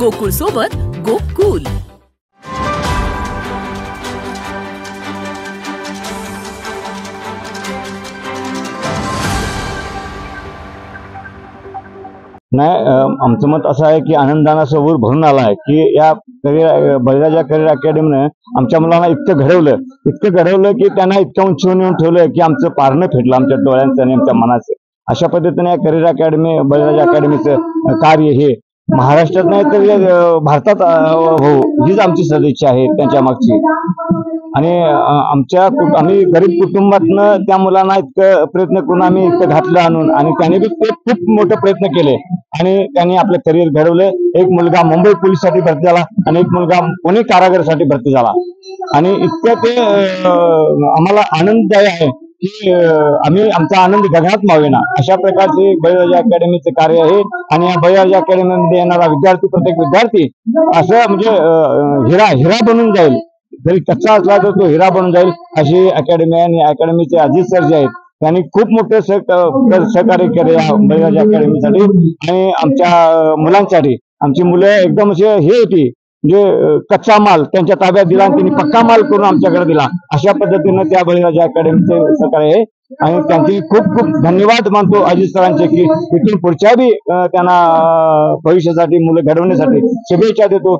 गोकुळ सोबत गोकुल. नाही, आमचं मत असं आहे की आनंदानं असं ऊर भरून आला आहे की या बळीराजा करिअर अकॅडमीनं आमच्या मुलांना इतकं घडवलं की त्यांना इतकं उंचीवर नेऊन ठेवलं की आमचं पारणं फेटलं आमच्या डोळ्यांचं आणि आमच्या मनाचं. अशा पद्धतीने या करिअर अकॅडमी बळीराजा अकॅडमीचं कार्य हे महाराष्ट्रात नाही तर भारतात हो, हीच आमची सदिच्छा आहे त्यांच्या मागची. आणि आम्ही गरीब कुटुंबातनं त्या मुलांना इतकं प्रयत्न करून आम्ही इतकं घातलं आणून, आणि त्यांनी बी खूप मोठे प्रयत्न केले आणि त्यांनी आपलं करिअर घडवलं. एक मुलगा मुंबई पोलीससाठी भरती झाला आणि एक मुलगा पुणे कारागृहासाठी भरती झाला. आणि इतकं ते आम्हाला आनंददायी आहे की आम्ही आमचा आनंद गगनात मावेना अशा प्रकारचे बळीराजा अकॅडमीचे कार्य आहे. आणि या बळीराजा अकॅडमीमध्ये येणारा विद्यार्थी, प्रत्येक विद्यार्थी असं म्हणजे हिरा बनून जाईल. जरी कच्चा असला तर तो हिरा बनून जाईल अशी अकॅडमी आहे. आणि अकॅडमीचे अजित सर जे आहेत त्यांनी खूप मोठे सहकार्य केले या बळीराजा अकॅडमीसाठी आणि आमच्या मुलांसाठी. आमची मुलं एकदम असे हे होती म्हणजे कच्चा माल त्यांच्या ताब्यात दिला आणि त्यांनी पक्का माल करून आमच्याकडे दिला. अशा पद्धतीनं त्या बळीराजा अकॅडमीचे सहकार्य आहे आणि त्यांचे खूप धन्यवाद मानतो अजित सरांचे की इथून पुढच्या बी त्यांना भविष्यासाठी मुलं घडवण्यासाठी शुभेच्छा देतो.